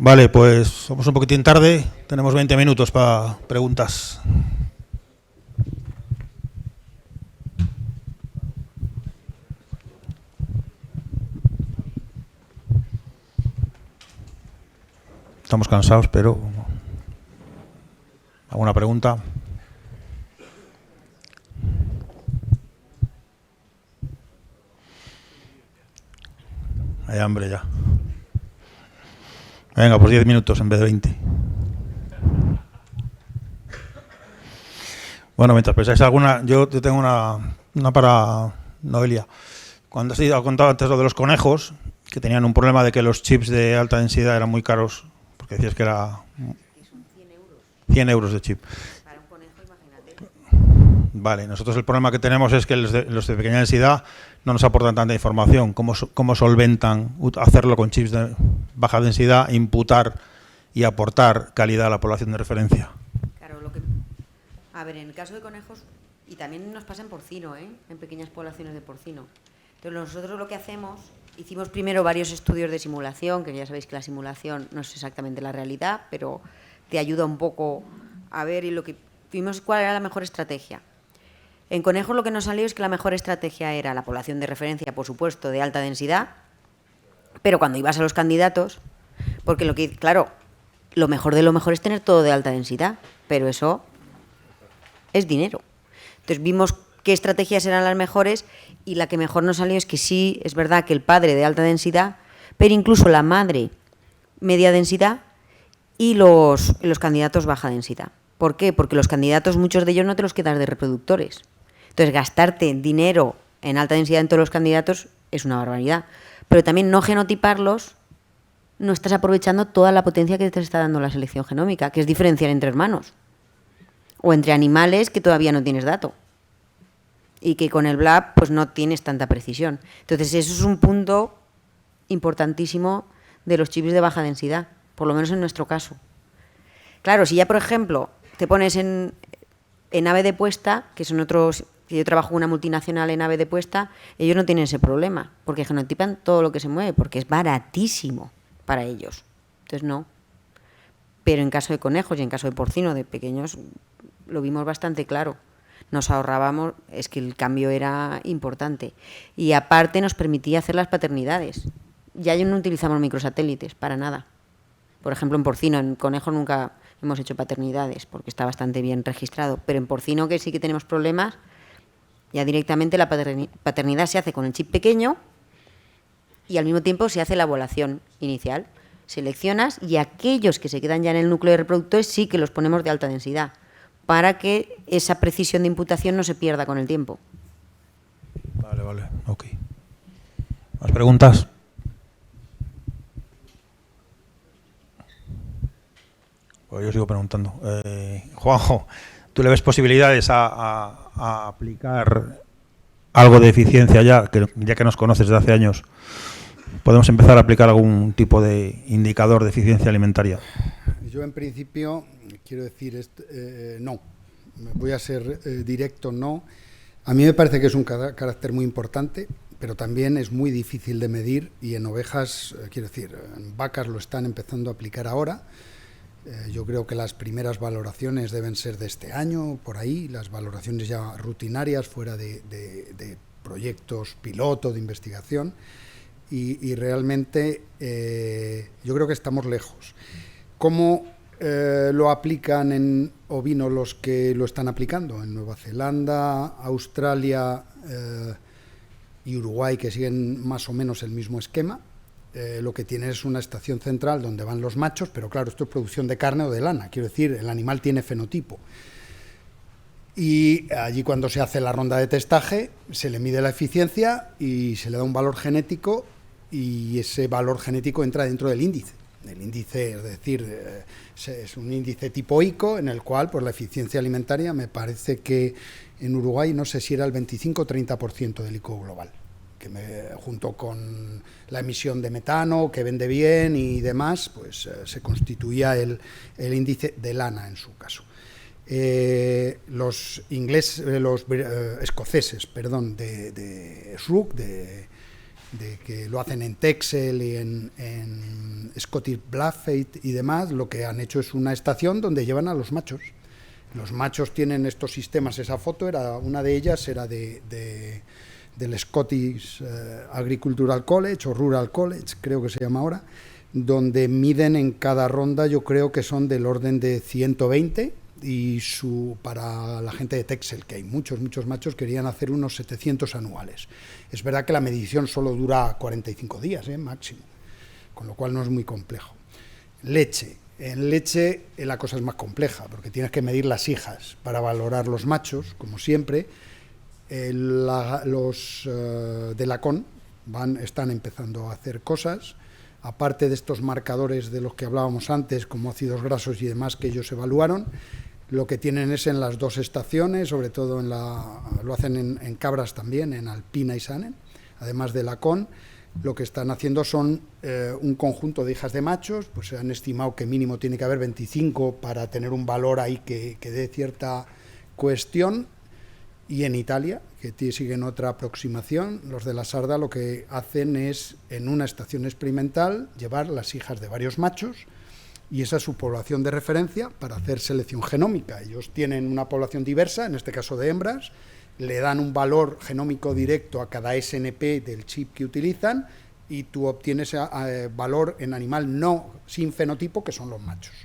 Vale, pues vamos un poquitín tarde. Tenemos 20 minutos para preguntas. Estamos cansados, pero ¿alguna pregunta? Hay hambre ya. Venga, pues 10 minutos en vez de 20. Bueno, mientras pensáis alguna, yo tengo una para Noelia. Cuando has contado antes lo de los conejos, que tenían un problema de que los chips de alta densidad eran muy caros, porque decías que era 100 euros de chip. Para un conejo, imagínate. Vale, nosotros el problema que tenemos es que los de pequeña densidad no nos aportan tanta información. ¿Cómo solventan hacerlo con chips de baja densidad, imputar y aportar calidad a la población de referencia? Claro, a ver, en el caso de conejos, y también nos pasa en porcino, en pequeñas poblaciones de porcino. Entonces nosotros lo que hicimos primero varios estudios de simulación, que ya sabéis que la simulación no es exactamente la realidad, pero te ayuda un poco a ver, y lo que vimos cuál era la mejor estrategia. En conejos lo que nos salió es que la mejor estrategia era la población de referencia, por supuesto, de alta densidad, pero cuando ibas a los candidatos, porque claro, lo mejor de lo mejor es tener todo de alta densidad, pero eso es dinero. Entonces vimos qué estrategias eran las mejores y la que mejor nos salió es que sí, es verdad que el padre de alta densidad, pero incluso la madre media densidad y los candidatos baja densidad. ¿Por qué? Porque los candidatos, muchos de ellos no te los quedas de reproductores. Entonces, gastarte dinero en alta densidad en todos los candidatos es una barbaridad. Pero también no genotiparlos, no estás aprovechando toda la potencia que te está dando la selección genómica, que es diferenciar entre hermanos. O entre animales que todavía no tienes dato. Y que con el BLAP pues no tienes tanta precisión. Entonces, eso es un punto importantísimo de los chips de baja densidad, por lo menos en nuestro caso. Claro, si ya, por ejemplo, te pones en ave de puesta, que son otros, que yo trabajo en una multinacional en ave de puesta, ellos no tienen ese problema, porque genotipan todo lo que se mueve, porque es baratísimo para ellos. Entonces, no. Pero en caso de conejos y en caso de porcino, de pequeños, lo vimos bastante claro. Nos ahorrábamos, es que el cambio era importante. Y aparte nos permitía hacer las paternidades. Ya no utilizamos microsatélites, para nada. Por ejemplo, en porcino, en conejo nunca hemos hecho paternidades, porque está bastante bien registrado. Pero en porcino, que sí que tenemos problemas, ya directamente la paternidad se hace con el chip pequeño y al mismo tiempo se hace la ovulación inicial. Seleccionas y aquellos que se quedan ya en el núcleo de reproductores sí que los ponemos de alta densidad, para que esa precisión de imputación no se pierda con el tiempo. Vale, ok. ¿Más preguntas? Pues yo sigo preguntando. Juanjo, ¿tú le ves posibilidades a aplicar algo de eficiencia ya que nos conoces desde hace años? ¿Podemos empezar a aplicar algún tipo de indicador de eficiencia alimentaria? Yo, en principio, quiero decir, no. Voy a ser directo, no. A mí me parece que es un carácter muy importante, pero también es muy difícil de medir y en ovejas, quiero decir, en vacas lo están empezando a aplicar ahora. Yo creo que las primeras valoraciones deben ser de este año, por ahí, las valoraciones ya rutinarias fuera de proyectos piloto, de investigación, y realmente yo creo que estamos lejos. ¿Cómo lo aplican en ovino los que lo están aplicando? En Nueva Zelanda, Australia y Uruguay, que siguen más o menos el mismo esquema. Lo que tiene es una estación central donde van los machos, pero claro, esto es producción de carne o de lana, quiero decir, el animal tiene fenotipo. Y allí, cuando se hace la ronda de testaje, se le mide la eficiencia y se le da un valor genético, y ese valor genético entra dentro del índice. El índice, es decir, es un índice tipo ICO, en el cual pues, la eficiencia alimentaria, me parece que en Uruguay, no sé si era el 25 o 30% del ICO global, que junto con la emisión de metano, que vende bien y demás, pues se constituía el índice de lana en su caso. Los escoceses, de SRUC, de que lo hacen en Texel y en Scottish Bluffate y demás, lo que han hecho es una estación donde llevan a los machos. Los machos tienen estos sistemas, esa foto, una de ellas era del Scottish Agricultural College o Rural College, creo que se llama ahora, donde miden en cada ronda, yo creo que son del orden de 120, y para la gente de Texel, que hay muchos machos, querían hacer unos 700 anuales. Es verdad que la medición solo dura 45 días, máximo, con lo cual no es muy complejo. Leche. En leche la cosa es más compleja, porque tienes que medir las hijas para valorar los machos, como siempre. Los de la CON están empezando a hacer cosas, aparte de estos marcadores de los que hablábamos antes, como ácidos grasos y demás, que ellos evaluaron. Lo que tienen es en las dos estaciones, sobre todo lo hacen en cabras también, en Alpina y Sanen, además de la CON. Lo que están haciendo son un conjunto de hijas de machos, pues se han estimado que mínimo tiene que haber 25 para tener un valor ahí que dé cierta cuestión. Y en Italia, que siguen otra aproximación, los de la Sarda lo que hacen es, en una estación experimental, llevar las hijas de varios machos, y esa es su población de referencia para hacer selección genómica. Ellos tienen una población diversa, en este caso de hembras, le dan un valor genómico directo a cada SNP del chip que utilizan, y tú obtienes valor en animal no sin fenotipo, que son los machos.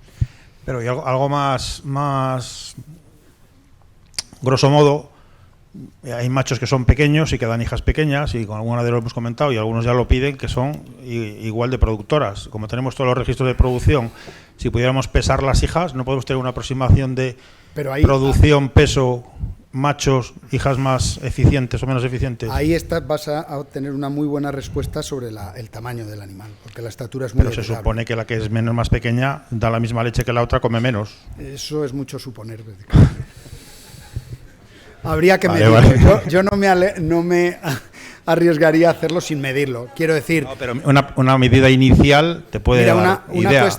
Pero y algo más grosso modo, hay machos que son pequeños y que dan hijas pequeñas, y con alguna de los hemos comentado, y algunos ya lo piden, que son igual de productoras. Como tenemos todos los registros de producción, si pudiéramos pesar las hijas, no podemos tener una aproximación de producción, peso, machos, hijas más eficientes o menos eficientes. Ahí vas a obtener una muy buena respuesta sobre el tamaño del animal, porque la estatura es muy Pero se supone que la que es más pequeña da la misma leche que la otra, come menos. Eso es mucho suponer. Habría que medirlo. Vale. Yo no me arriesgaría a hacerlo sin medirlo. Quiero decir... No, pero una medida inicial te puede dar idea.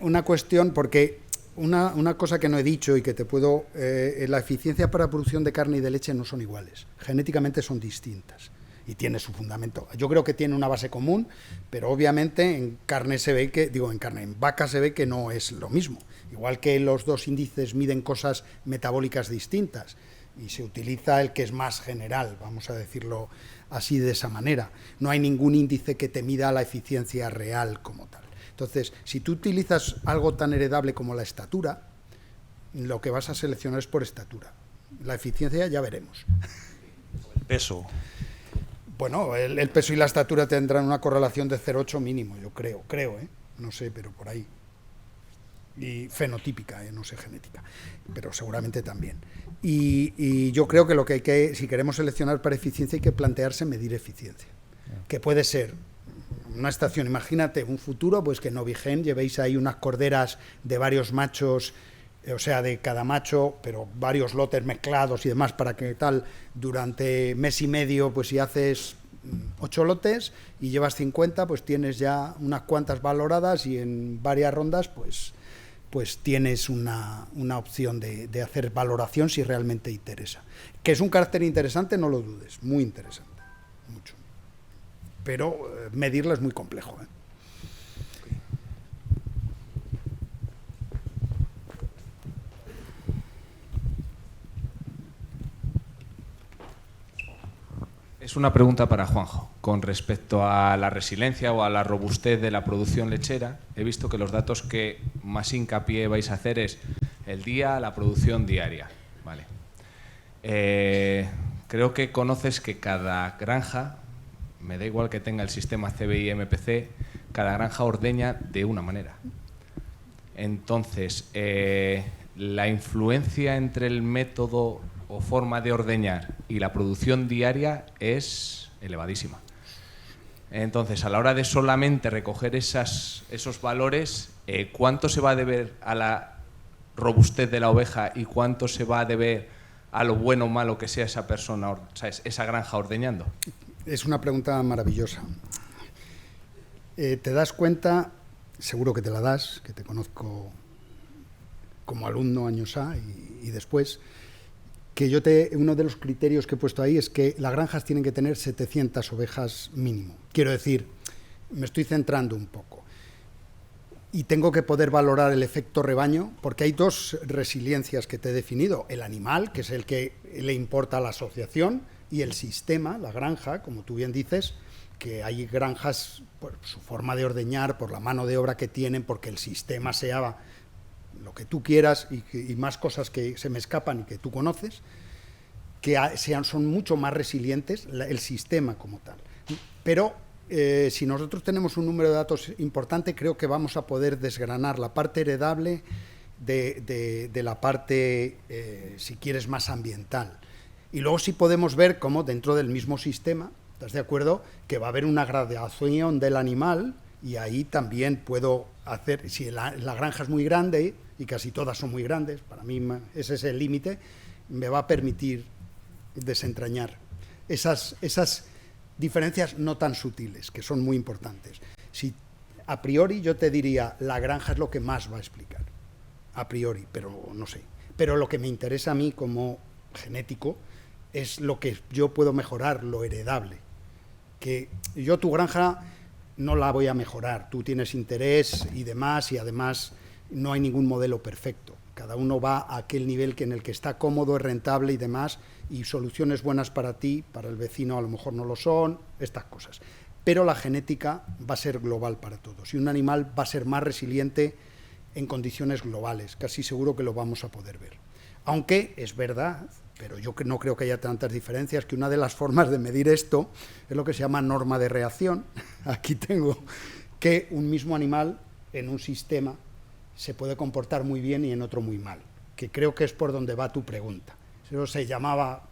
Una cuestión, porque una cosa que no he dicho y que te puedo... la eficiencia para producción de carne y de leche no son iguales. Genéticamente son distintas. Y tiene su fundamento. Yo creo que tiene una base común, pero obviamente en carne se ve que... en vaca se ve que no es lo mismo. Igual que los dos índices miden cosas metabólicas distintas, y se utiliza el que es más general, vamos a decirlo así, de esa manera. No hay ningún índice que te mida la eficiencia real como tal. Entonces, si tú utilizas algo tan heredable como la estatura, lo que vas a seleccionar es por estatura. La eficiencia ya veremos. El peso. Bueno, el peso y la estatura tendrán una correlación de 0,8 mínimo, yo creo, no sé, pero por ahí. Y fenotípica, no sé, genética, pero seguramente también. Y yo creo que lo que hay que, si queremos seleccionar para eficiencia, hay que plantearse medir eficiencia, que puede ser una estación. Imagínate un futuro, pues que en Novigen llevéis ahí unas corderas de varios machos, o sea, de cada macho, pero varios lotes mezclados y demás, para que tal, durante mes y medio, pues si haces 8 lotes y llevas 50, pues tienes ya unas cuantas valoradas, y en varias rondas, pues tienes una opción de hacer valoración si realmente interesa. Que es un carácter interesante, no lo dudes, muy interesante, mucho. Pero medirlo es muy complejo. Es una pregunta para Juanjo. Con respecto a la resiliencia o a la robustez de la producción lechera, he visto que los datos que más hincapié vais a hacer es el día, la producción diaria. Vale. Creo que conoces que cada granja, me da igual que tenga el sistema CBI MPC, cada granja ordeña de una manera. Entonces, la influencia entre el método o forma de ordeñar y la producción diaria es elevadísima. Entonces, a la hora de solamente recoger esos valores, ¿cuánto se va a deber a la robustez de la oveja y cuánto se va a deber a lo bueno o malo que sea esa persona, o sea, esa granja ordeñando? Es una pregunta maravillosa. Te das cuenta, seguro que te la das, que te conozco como alumno años A y después, uno de los criterios que he puesto ahí es que las granjas tienen que tener 700 ovejas mínimo. Quiero decir, me estoy centrando un poco. Y tengo que poder valorar el efecto rebaño, porque hay dos resiliencias que te he definido. El animal, que es el que le importa a la asociación, y el sistema, la granja, como tú bien dices, que hay granjas por su forma de ordeñar, por la mano de obra que tienen, porque el sistema sea lo que tú quieras y más cosas que se me escapan y que tú conoces, que son mucho más resilientes, el sistema como tal. Pero si nosotros tenemos un número de datos importante, creo que vamos a poder desgranar la parte heredable de la parte, si quieres, más ambiental. Y luego sí podemos ver cómo dentro del mismo sistema, ¿estás de acuerdo?, que va a haber una gradación del animal, y ahí también puedo hacer, si la granja es muy grande, y casi todas son muy grandes, para mí ese es el límite, me va a permitir desentrañar esas diferencias no tan sutiles, que son muy importantes. Si a priori yo te diría, la granja es lo que más va a explicar, a priori, pero no sé. Pero lo que me interesa a mí como genético es lo que yo puedo mejorar, lo heredable. Que yo tu granja no la voy a mejorar, tú tienes interés y demás, y además no hay ningún modelo perfecto. Cada uno va a aquel nivel en el que está cómodo, es rentable y demás, y soluciones buenas para ti, para el vecino a lo mejor no lo son, estas cosas. Pero la genética va a ser global para todos, y un animal va a ser más resiliente en condiciones globales, casi seguro que lo vamos a poder ver. Aunque es verdad, pero yo no creo que haya tantas diferencias, que una de las formas de medir esto es lo que se llama norma de reacción. Aquí tengo que un mismo animal en un sistema se puede comportar muy bien y en otro muy mal, que creo que es por donde va tu pregunta. Eso se llama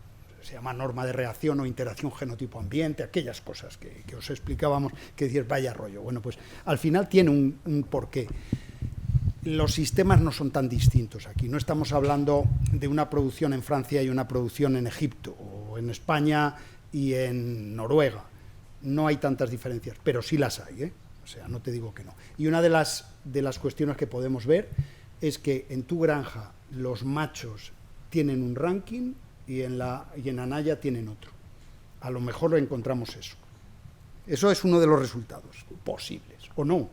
norma de reacción o interacción genotipo-ambiente, aquellas cosas que os explicábamos, que dices, vaya rollo. Bueno, pues al final tiene un porqué. Los sistemas no son tan distintos aquí. No estamos hablando de una producción en Francia y una producción en Egipto, o en España y en Noruega. No hay tantas diferencias, pero sí las hay, ¿eh? O sea, no te digo que no. Y una de las cuestiones que podemos ver es que en tu granja los machos tienen un ranking y en Anaya tienen otro. A lo mejor encontramos eso. Eso es uno de los resultados posibles, o no.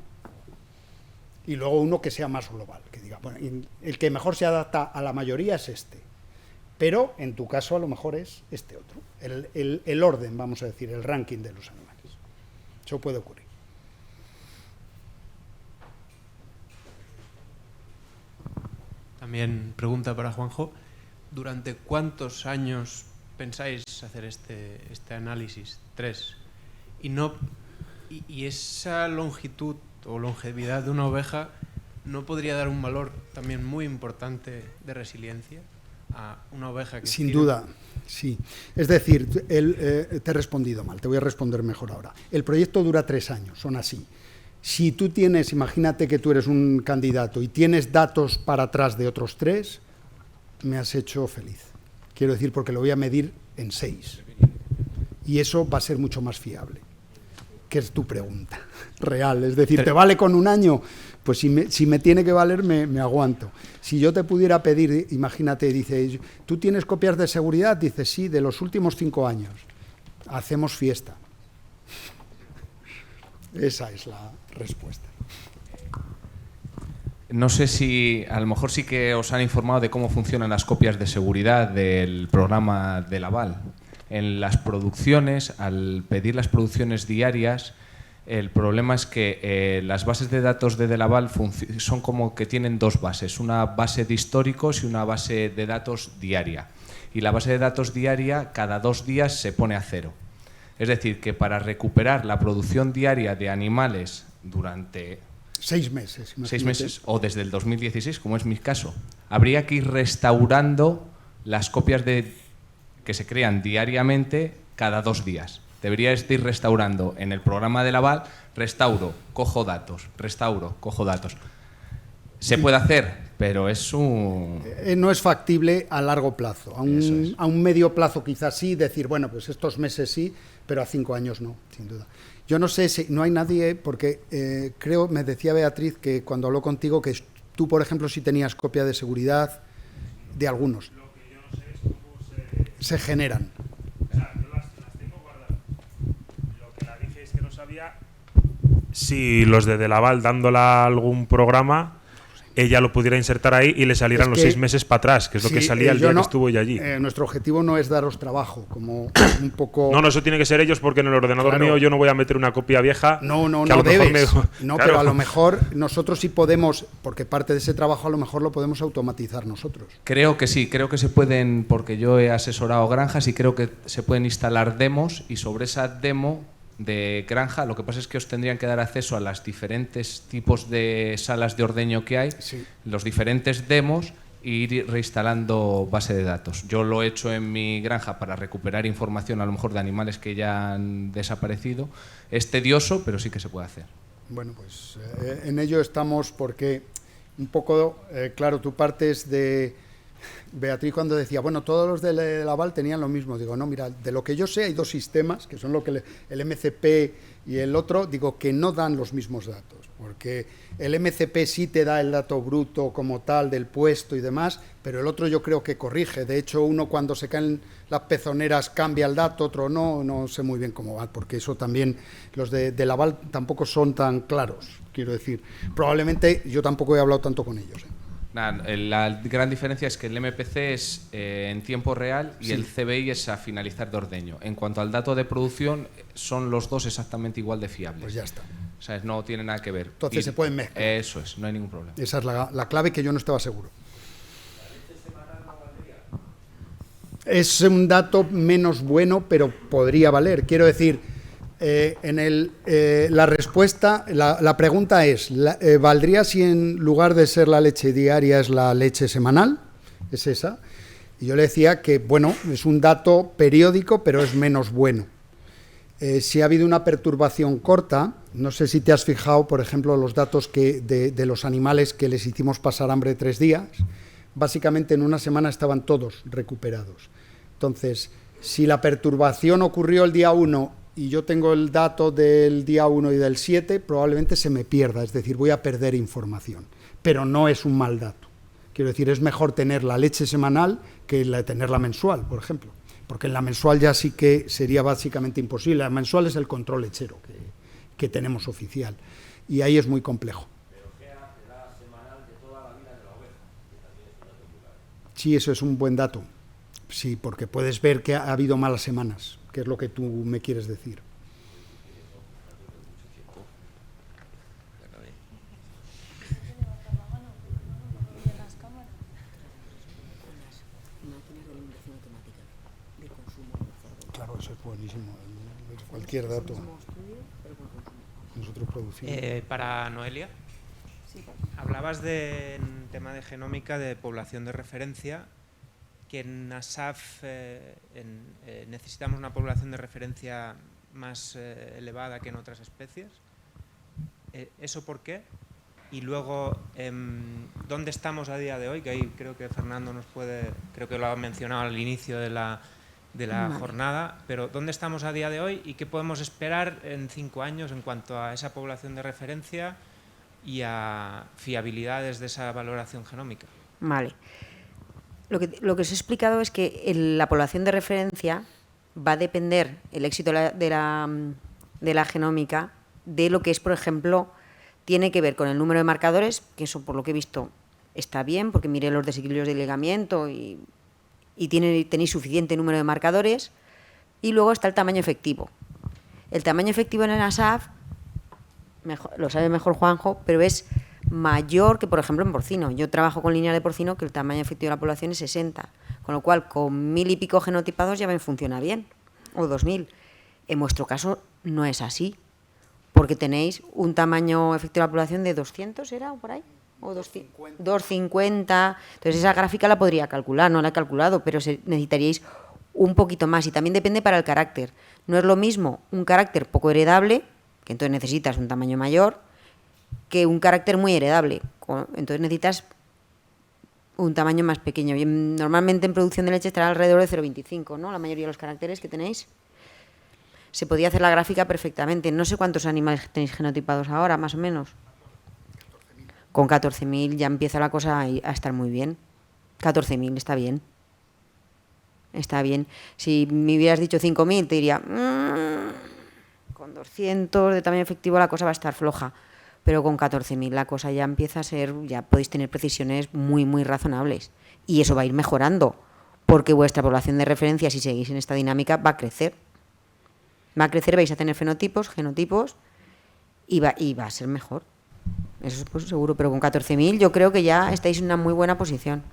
Y luego uno que sea más global, que diga, bueno, el que mejor se adapta a la mayoría es este, pero en tu caso a lo mejor es este otro. El orden, vamos a decir, el ranking de los animales. Eso puede ocurrir. También pregunta para Juanjo, ¿durante cuántos años pensáis hacer este análisis? 3. Y esa longitud o longevidad de una oveja no podría dar un valor también muy importante de resiliencia a una oveja que... Sin duda, sí. Es decir, te he respondido mal, te voy a responder mejor ahora. El proyecto dura 3 años, son así. Si tú tienes, imagínate que tú eres un candidato y tienes datos para atrás de otros 3, me has hecho feliz. Quiero decir, porque lo voy a medir en 6. Y eso va a ser mucho más fiable. Que es tu pregunta real. Es decir, ¿te vale con 1 año? Pues si me tiene que valer, me aguanto. Si yo te pudiera pedir, imagínate, dice, ¿tú tienes copias de seguridad? Dice, sí, de los últimos 5 años. Hacemos fiesta. Esa es la respuesta. No sé si, a lo mejor sí que os han informado de cómo funcionan las copias de seguridad del programa de Laval. En las producciones, al pedir las producciones diarias, el problema es que las bases de datos de Laval son como que tienen 2 bases, una base de históricos y una base de datos diaria. Y la base de datos diaria cada 2 días se pone a 0. Es decir, que para recuperar la producción diaria de animales durante 6 meses. Imagínate. 6 meses o desde el 2016, como es mi caso, habría que ir restaurando las copias que se crean diariamente cada 2 días. Deberías ir restaurando en el programa de Laval, restauro, cojo datos, restauro, cojo datos. Se puede hacer, pero es no es factible a largo plazo. A un medio plazo quizás sí, decir, bueno, pues estos meses sí, pero a 5 años no, sin duda. Yo no sé si no hay nadie, porque creo, me decía Beatriz, que cuando habló contigo, que tú, por ejemplo, sí tenías copia de seguridad de algunos. Lo que yo no sé es cómo se se generan. Yo las tengo guardadas. Lo que la dije es que no sabía si los de Delaval, dándola algún programa, ella lo pudiera insertar ahí y le salieran los 6 meses para atrás, que es lo que salía el día que estuvo ella allí. Nuestro objetivo no es daros trabajo, como un poco... No, eso tiene que ser ellos, porque en el ordenador mío yo no voy a meter una copia vieja. No debes. No, pero a lo mejor nosotros sí podemos, porque parte de ese trabajo a lo mejor lo podemos automatizar nosotros. Creo que sí, creo que se pueden, porque yo he asesorado granjas y creo que se pueden instalar demos y sobre esa demo de granja, lo que pasa es que os tendrían que dar acceso a los diferentes tipos de salas de ordeño que hay, los diferentes demos e ir reinstalando base de datos. Yo lo he hecho en mi granja para recuperar información a lo mejor de animales que ya han desaparecido. Es tedioso, pero sí que se puede hacer. Bueno, pues en ello estamos porque un poco, claro, tú partes de... Beatriz cuando decía, bueno, todos los de Delaval tenían lo mismo. Digo, no, mira, de lo que yo sé hay 2 sistemas, que son lo que el MCP y el otro, digo, que no dan los mismos datos. Porque el MCP sí te da el dato bruto como tal del puesto y demás, pero el otro yo creo que corrige. De hecho, uno cuando se caen las pezoneras cambia el dato, otro no sé muy bien cómo va, porque eso también, los de Delaval tampoco son tan claros, quiero decir. Probablemente yo tampoco he hablado tanto con ellos. La gran diferencia es que el MPC es en tiempo real y el CBI es a finalizar de ordeño. En cuanto al dato de producción, son los dos exactamente igual de fiables. Pues ya está. O sea, no tiene nada que ver. Entonces se pueden mezclar. Eso es, no hay ningún problema. Esa es la clave que yo no estaba seguro. Es un dato menos bueno, pero podría valer. Quiero decir... la respuesta, la pregunta es, ¿valdría si en lugar de ser la leche diaria es la leche semanal? Es esa. Y yo le decía que, bueno, es un dato periódico, pero es menos bueno. Si ha habido una perturbación corta, no sé si te has fijado, por ejemplo, los datos de los animales que les hicimos pasar hambre 3 días, básicamente en una semana estaban todos recuperados. Entonces, si la perturbación ocurrió el día 1 y yo tengo el dato del día 1 y del 7, probablemente se me pierda, es decir, voy a perder información. Pero no es un mal dato. Quiero decir, es mejor tener la leche semanal que tenerla mensual, por ejemplo. Porque en la mensual ya sí que sería básicamente imposible. La mensual es el control lechero que tenemos oficial. Y ahí es muy complejo. ¿Pero qué hace la semanal de toda la vida de la oveja? Que también es un dato muy claro. Sí, eso es un buen dato. Sí, porque puedes ver que ha habido malas semanas, que es lo que tú me quieres decir. Claro, eso es buenísimo. Cualquier dato nosotros producimos. Para Noelia, hablabas en tema de genómica de población de referencia, que en ASAF necesitamos una población de referencia más elevada que en otras especies. ¿Eso por qué? Y luego, ¿dónde estamos a día de hoy? Que ahí creo que Fernando nos puede, creo que lo ha mencionado al inicio de la jornada, pero ¿dónde estamos a día de hoy y qué podemos esperar en 5 años en cuanto a esa población de referencia y a fiabilidades de esa valoración genómica? Vale. Lo que os he explicado es que la población de referencia va a depender, el éxito de la genómica, de lo que es, por ejemplo, tiene que ver con el número de marcadores, que eso por lo que he visto está bien, porque miré los desequilibrios de ligamiento y tenéis suficiente número de marcadores, y luego está el tamaño efectivo. El tamaño efectivo en el ASAF, lo sabe mejor Juanjo, pero es mayor que, por ejemplo, en porcino. Yo trabajo con líneas de porcino que el tamaño efectivo de la población es 60, con lo cual con 1000 y pico genotipados ya me funciona bien, o 2000. En vuestro caso no es así, porque tenéis un tamaño efectivo de la población de 200, ¿era o por ahí? O 250. Entonces esa gráfica la podría calcular, no la he calculado, pero necesitaríais un poquito más, y también depende para el carácter. No es lo mismo un carácter poco heredable, que entonces necesitas un tamaño mayor, que un carácter muy heredable. Entonces necesitas un tamaño más pequeño. Y normalmente en producción de leche estará alrededor de 0,25, ¿no? La mayoría de los caracteres que tenéis. Se podía hacer la gráfica perfectamente. No sé cuántos animales tenéis genotipados ahora, más o menos. Con 14.000 ya empieza la cosa a estar muy bien. 14.000 está bien. está bien. Si me hubieras dicho 5.000, te diría, con 200 de tamaño efectivo la cosa va a estar floja, pero con 14.000 la cosa ya empieza a ser, ya podéis tener precisiones muy, muy razonables. Y eso va a ir mejorando, porque vuestra población de referencia, si seguís en esta dinámica, va a crecer. Va a crecer, vais a tener fenotipos, genotipos, y va a ser mejor. Eso es pues seguro, pero con 14.000 yo creo que ya estáis en una muy buena posición.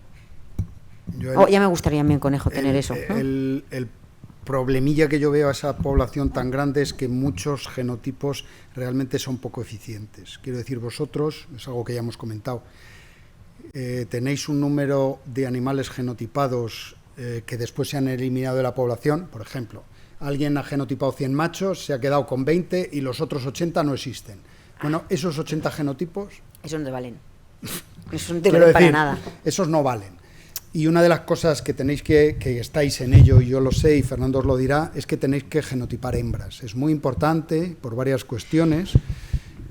Ya me gustaría a mí en Conejo tener eso. El problemilla que yo veo a esa población tan grande es que muchos genotipos realmente son poco eficientes. Quiero decir, vosotros, es algo que ya hemos comentado, tenéis un número de animales genotipados que después se han eliminado de la población. Por ejemplo, alguien ha genotipado 100 machos, se ha quedado con 20 y los otros 80 no existen. Bueno, esos 80 genotipos... Esos no te valen. Esos no te valen para nada. Esos no valen. Y una de las cosas que tenéis que estáis en ello, y yo lo sé y Fernando os lo dirá, es que tenéis que genotipar hembras. Es muy importante, por varias cuestiones,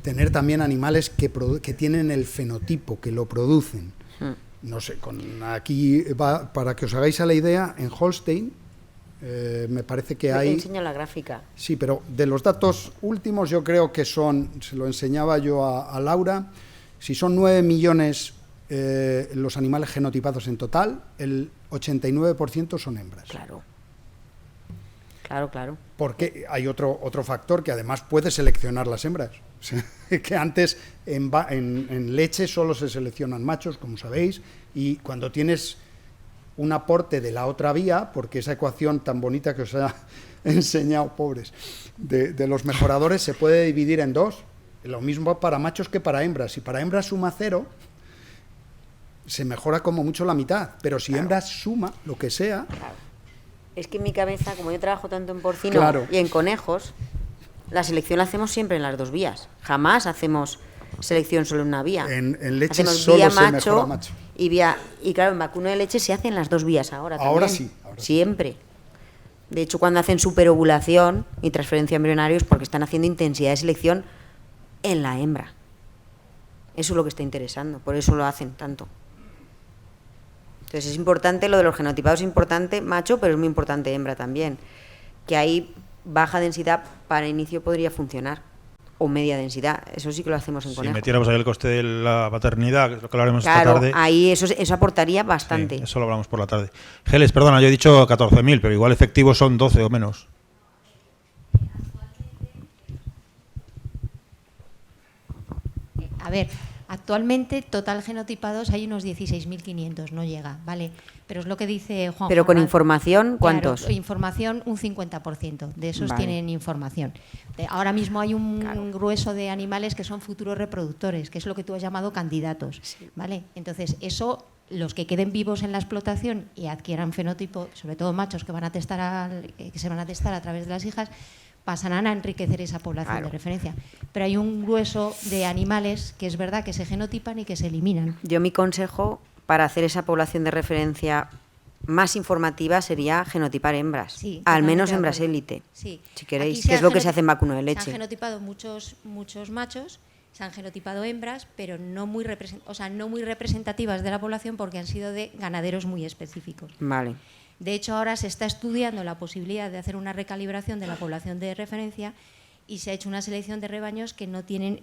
tener también animales que tienen el fenotipo, que lo producen. No sé, aquí para que os hagáis a la idea, en Holstein me parece que hay... Te enseño la gráfica. Sí, pero de los datos últimos yo creo que son, se lo enseñaba yo a Laura, si son 9 millones los animales genotipados en total, el 89% son hembras. Claro. Claro. Porque hay otro factor que además puede seleccionar las hembras. Que antes en leche solo se seleccionan machos, como sabéis, y cuando tienes un aporte de la otra vía, porque esa ecuación tan bonita que os ha enseñado, pobres, de los mejoradores se puede dividir en dos. Lo mismo para machos que para hembras. Si para hembras suma 0, se mejora como mucho la mitad, pero si hembras suma lo que sea... Es que en mi cabeza, como yo trabajo tanto en porcino y en conejos, la selección la hacemos siempre en las dos vías. Jamás hacemos selección solo en una vía. En leche hacemos solo vía se macho mejora macho. Y claro, en vacuno de leche se hacen las dos vías ahora también. Ahora sí. Siempre. De hecho, cuando hacen superovulación y transferencia embrionaria es porque están haciendo intensidad de selección en la hembra. Eso es lo que está interesando, por eso lo hacen tanto. Entonces es importante, lo de los genotipados es importante, macho, pero es muy importante hembra también. Que ahí baja densidad para inicio podría funcionar, o media densidad, eso sí que lo hacemos en conejo. Si metiéramos ahí el coste de la paternidad, que es lo que hablaremos esta tarde. Claro, ahí eso aportaría bastante. Sí, eso lo hablamos por la tarde. Geles, perdona, yo he dicho 14.000, pero igual efectivos son 12 o menos. A ver, actualmente total genotipados hay unos 16.500, no llega, ¿vale? Pero es lo que dice Juan. Pero con información, ¿cuántos? Claro, información, un 50% de esos tienen información. Ahora mismo hay un grueso de animales que son futuros reproductores, que es lo que tú has llamado candidatos, ¿vale? Entonces, eso, los que queden vivos en la explotación y adquieran fenotipo, sobre todo machos que se van a testar a través de las hijas, pasarán a enriquecer esa población de referencia. Pero hay un grueso de animales que es verdad que se genotipan y que se eliminan. Yo mi consejo para hacer esa población de referencia más informativa sería genotipar hembras, al menos hembras élite, si queréis, que es lo que se hace en vacuno de leche. Se han genotipado muchos machos, se han genotipado hembras, pero no muy representativas de la población porque han sido de ganaderos muy específicos. Vale. De hecho, ahora se está estudiando la posibilidad de hacer una recalibración de la población de referencia y se ha hecho una selección de rebaños que no tienen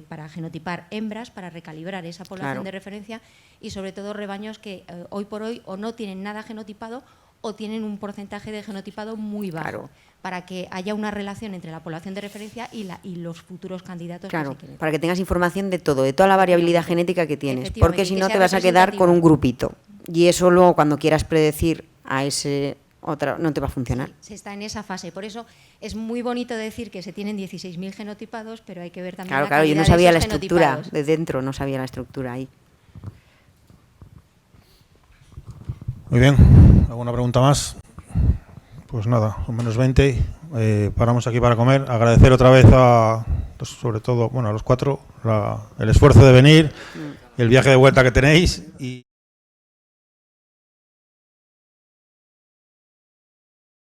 para genotipar hembras, para recalibrar esa población de referencia y sobre todo rebaños que hoy por hoy o no tienen nada genotipado o tienen un porcentaje de genotipado muy bajo, para que haya una relación entre la población de referencia y los futuros candidatos. Claro, para que tengas información de todo, de toda la variabilidad genética que tienes, porque si no te vas a quedar con un grupito. Y eso luego cuando quieras predecir a ese otro no te va a funcionar. Sí, se está en esa fase, por eso es muy bonito decir que se tienen 16.000 genotipados, pero hay que ver también la calidad yo no sabía de la esos estructura genotipados. de dentro, no sabía la estructura ahí. Muy bien, ¿alguna pregunta más? Pues nada, son menos 20, paramos aquí para comer. Agradecer otra vez sobre todo, a los 4, el esfuerzo de venir, el viaje de vuelta que tenéis y